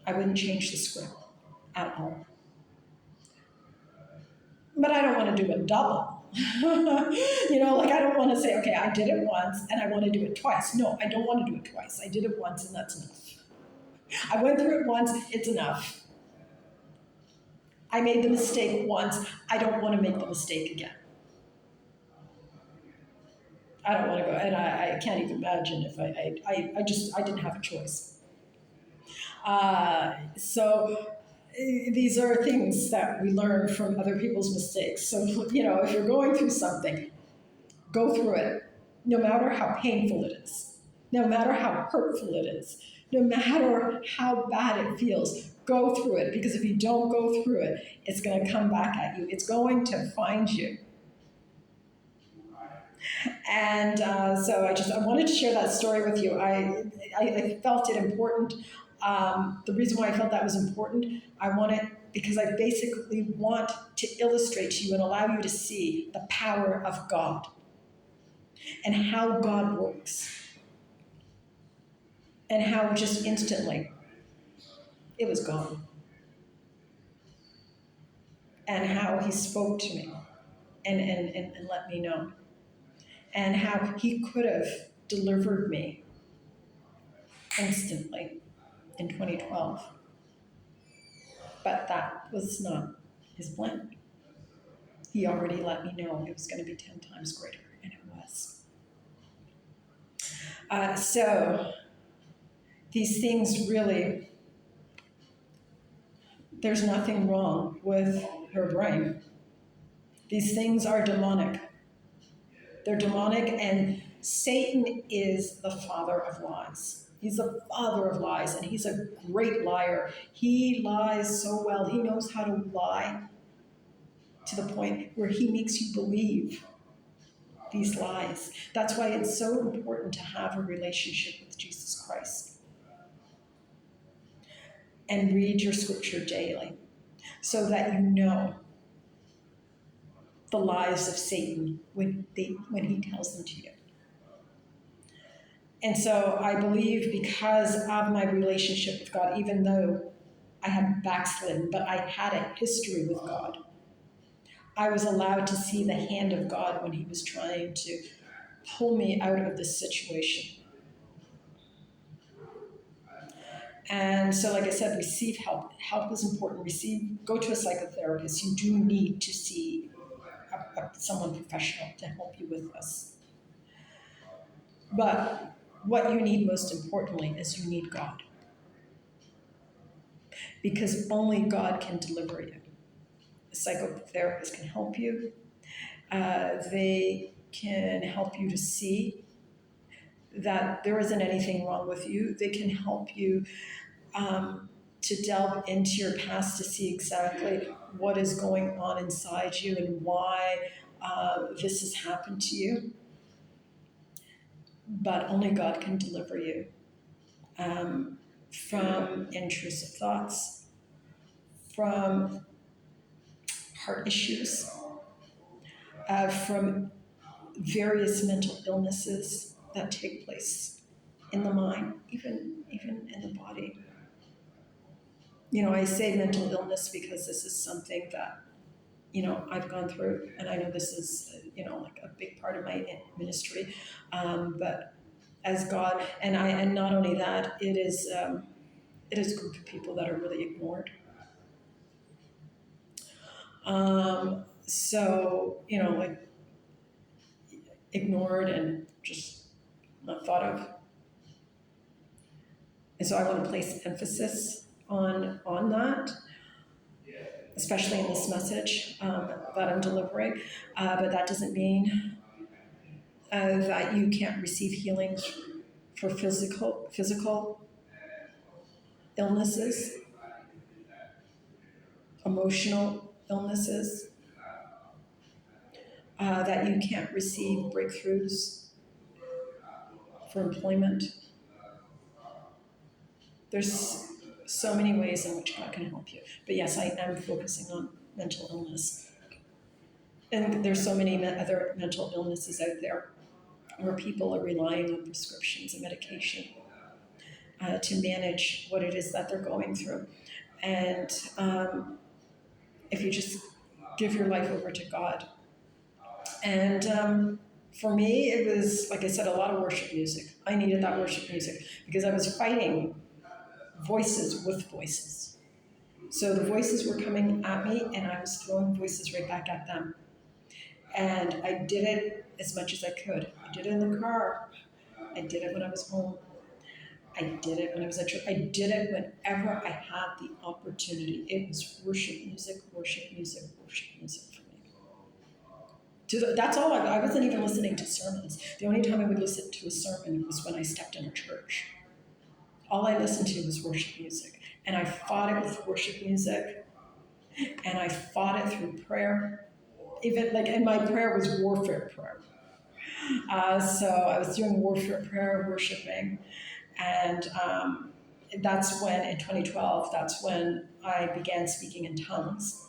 S1: I wouldn't change the script at all. But I don't want to do it double. I don't want to say, okay, I did it once and I want to do it twice. No, I don't want to do it twice. I did it once and that's enough. I went through it once, it's enough. I made the mistake once, I don't want to make the mistake again. I don't want to go, and I can't even imagine if I didn't have a choice. So these are things that we learn from other people's mistakes. So, if you're going through something, go through it, no matter how painful it is, no matter how hurtful it is, no matter how bad it feels, go through it, because if you don't go through it, it's going to come back at you. It's going to find you. And so I wanted to share that story with you. I felt it important. The reason why I felt that was important, because I basically want to illustrate to you and allow you to see the power of God and how God works and how just instantly it was gone. And how he spoke to me and let me know. And how he could have delivered me instantly in 2012. But that was not his plan. He already let me know it was going to be 10 times greater, and it was. So these things really, there's nothing wrong with her brain. These things are demonic. They're demonic, and Satan is the father of lies. He's the father of lies, and he's a great liar. He lies so well. He knows how to lie to the point where he makes you believe these lies. That's why it's so important to have a relationship with Jesus Christ. And read your scripture daily so that you know the lies of Satan when he tells them to you. And so I believe because of my relationship with God, even though I had backslidden, but I had a history with God, I was allowed to see the hand of God when he was trying to pull me out of this situation. And so, like I said, receive help. Help is important. Go to a psychotherapist. You do need to see someone professional to help you with this. But what you need most importantly is you need God. Because only God can deliver you. A psychotherapist can help you. They can help you to see that there isn't anything wrong with you. They can help you to delve into your past to see exactly what is going on inside you and why this has happened to you, but only God can deliver you from intrusive thoughts, from heart issues, from various mental illnesses that take place in the mind, even in the body. I say mental illness because this is something that I've gone through, and I know this is like a big part of my ministry. But as God, and not only that, it is a group of people that are really ignored. So like ignored and just not thought of. And so I want to place emphasis on that, especially in this message that I'm delivering. But that doesn't mean that you can't receive healing for physical illnesses, emotional illnesses, that you can't receive breakthroughs for employment. There's so many ways in which God can help you. But yes, I am focusing on mental illness. And there's so many other mental illnesses out there where people are relying on prescriptions and medication to manage what it is that they're going through. And if you just give your life over to God. And for me, it was, like I said, a lot of worship music. I needed that worship music because I was fighting voices with voices. So the voices were coming at me, and I was throwing voices right back at them. And I did it as much as I could. I did it in the car. I did it when I was home. I did it when I was at church. I did it whenever I had the opportunity. It was worship music, worship music, worship music for me. That's all. I wasn't even listening to sermons. The only time I would listen to a sermon was when I stepped in a church. All I listened to was worship music. And I fought it with worship music. And I fought it through prayer. And my prayer was warfare prayer. So I was doing warfare prayer, worshiping. And that's when, in 2012, that's when I began speaking in tongues.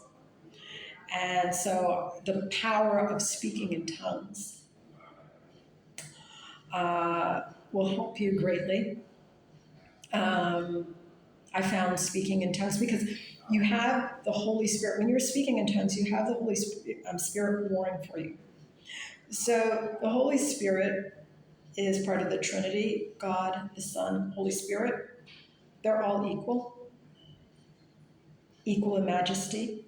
S1: And so the power of speaking in tongues will help you greatly. I found speaking in tongues because you have the Holy Spirit. When you're speaking in tongues, you have the Holy Spirit warring for you. So the Holy Spirit is part of the Trinity, God, the Son, Holy Spirit. They're all equal in majesty,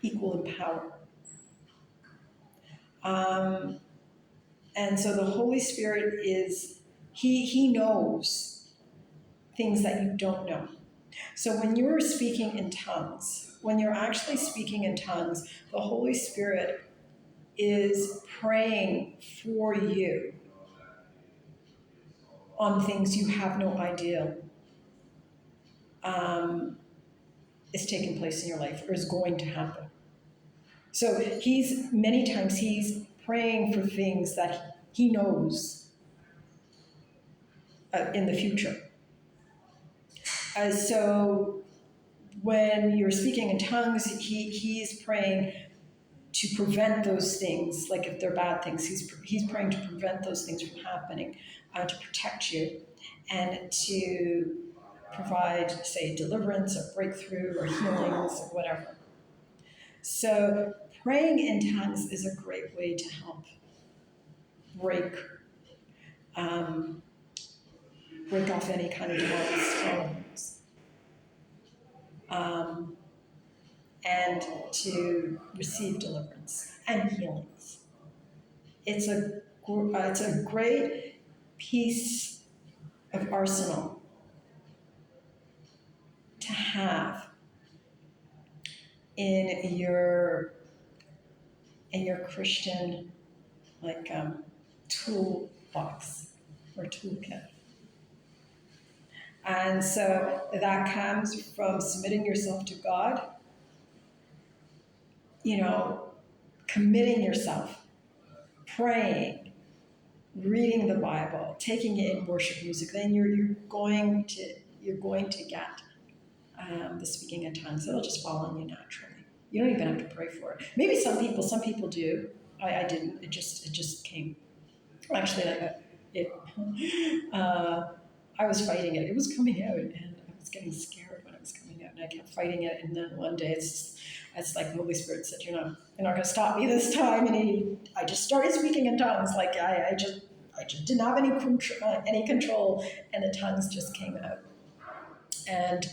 S1: equal in power. And so the Holy Spirit he knows things that you don't know. So when you're speaking in tongues, when you're actually speaking in tongues, the Holy Spirit is praying for you on things you have no idea is taking place in your life or is going to happen. So many times he's praying for things that he knows in the future. So when you're speaking in tongues, he's praying to prevent those things, like if they're bad things, he's praying to prevent those things from happening, to protect you, and to provide, say, deliverance or breakthrough or healings or whatever. So praying in tongues is a great way to help break off any kind of demonic strongholds, and to receive deliverance and healings. It's a great piece of arsenal to have in your Christian toolbox or toolkit. And so that comes from submitting yourself to God you know, committing yourself, praying, reading the Bible, taking it in worship music, then you're going to get the speaking in tongues. It'll just fall on you naturally. You don't even have to pray for it. Maybe some people do. I didn't. It just came. Actually, I was fighting it. It was coming out, and I was getting scared when it was coming out, and I kept fighting it. And then one day, it's like the Holy Spirit said, you're not going to stop me this time. And I just started speaking in tongues. Like I just didn't have any control, and the tongues just came out. And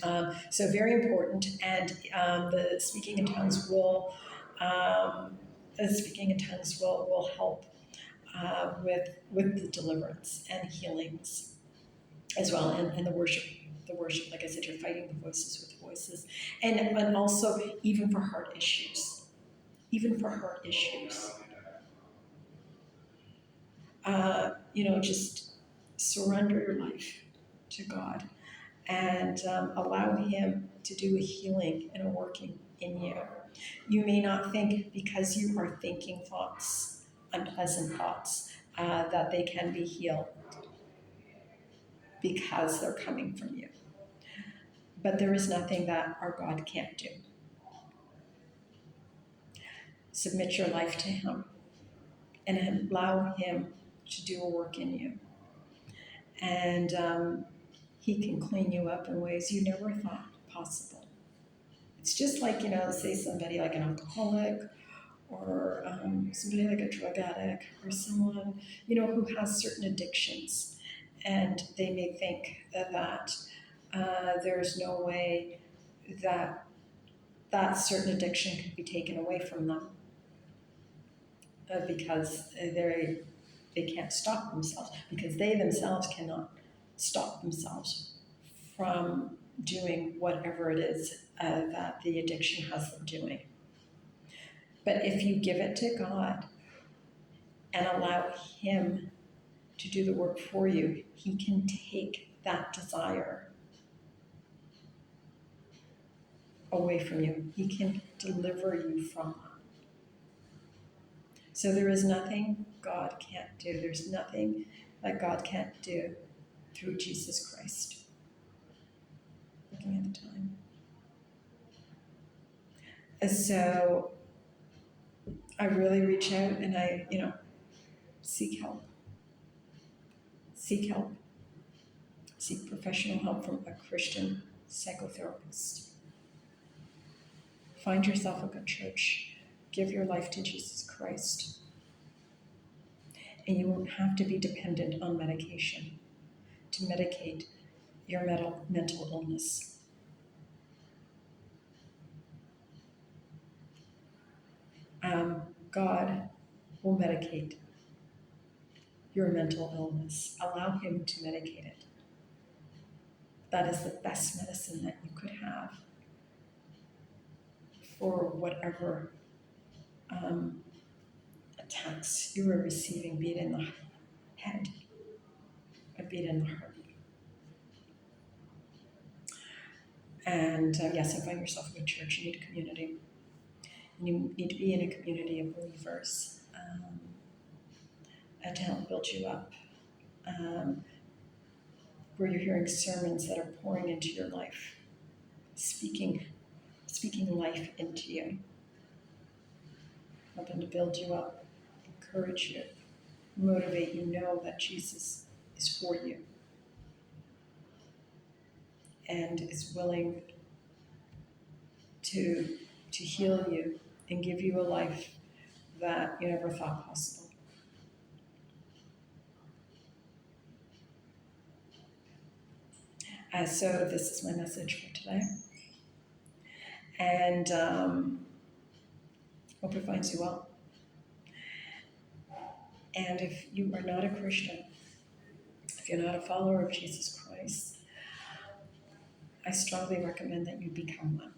S1: so very important. And the speaking in tongues will help with the deliverance and healings as well, and the worship. The worship, like I said, you're fighting the voices with voices, and also even for heart issues, just surrender your life to God and allow Him to do a healing and a working in you. You may not think, because you are thinking thoughts, unpleasant thoughts, that they can be healed because they're coming from you. But there is nothing that our God can't do. Submit your life to Him and allow Him to do a work in you. And He can clean you up in ways you never thought possible. It's just like, say somebody like an alcoholic, or somebody like a drug addict, or someone, who has certain addictions. And they may think that there's no way that certain addiction could be taken away from them because they can't stop themselves, because they themselves cannot stop themselves from doing whatever it is that the addiction has them doing. But if you give it to God and allow Him to do the work for you, He can take that desire away from you. He can deliver you from that. So there is nothing God can't do. There's nothing that God can't do through Jesus Christ. Looking at the time. And so I really reach out and I, seek help. Seek help. Seek professional help from a Christian psychotherapist. Find yourself a good church. Give your life to Jesus Christ. And you won't have to be dependent on medication to medicate your mental illness. God will medicate your mental illness. Allow Him to medicate it. That is the best medicine that you could have for whatever attacks you are receiving, be it in the head or be it in the heart. And yes, and find yourself a good church. You need a community. And you need to be in a community of believers and to help build you up. Where you're hearing sermons that are pouring into your life, speaking life into you, helping to build you up, encourage you, motivate you, know that Jesus is for you and is willing to heal you and give you a life that you never thought possible. So this is my message for today. And hope it finds you well. And if you are not a Christian, if you're not a follower of Jesus Christ, I strongly recommend that you become one.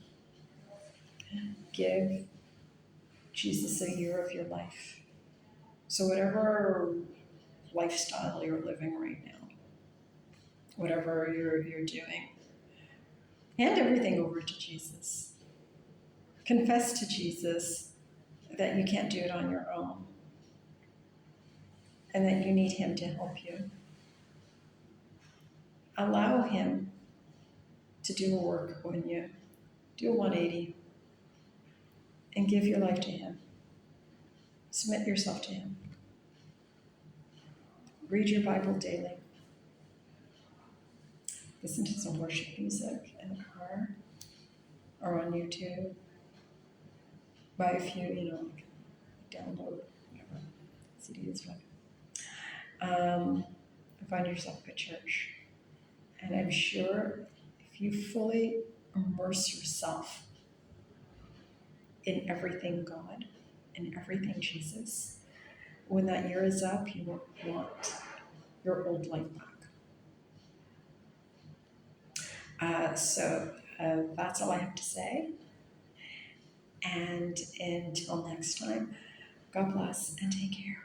S1: Give Jesus a year of your life. So whatever lifestyle you're living right now, whatever you're doing, hand everything over to Jesus. Confess to Jesus that you can't do it on your own, and that you need Him to help you. Allow Him to do a work on you. Do a 180 and give your life to Him. Submit yourself to Him. Read your Bible daily. Listen to some worship music in the car or on YouTube. Buy a few, like download whatever CDs, find yourself a church. And I'm sure if you fully immerse yourself in everything God, in everything Jesus, when that year is up, you won't want your old life back. So that's all I have to say. And until next time, God bless and take care.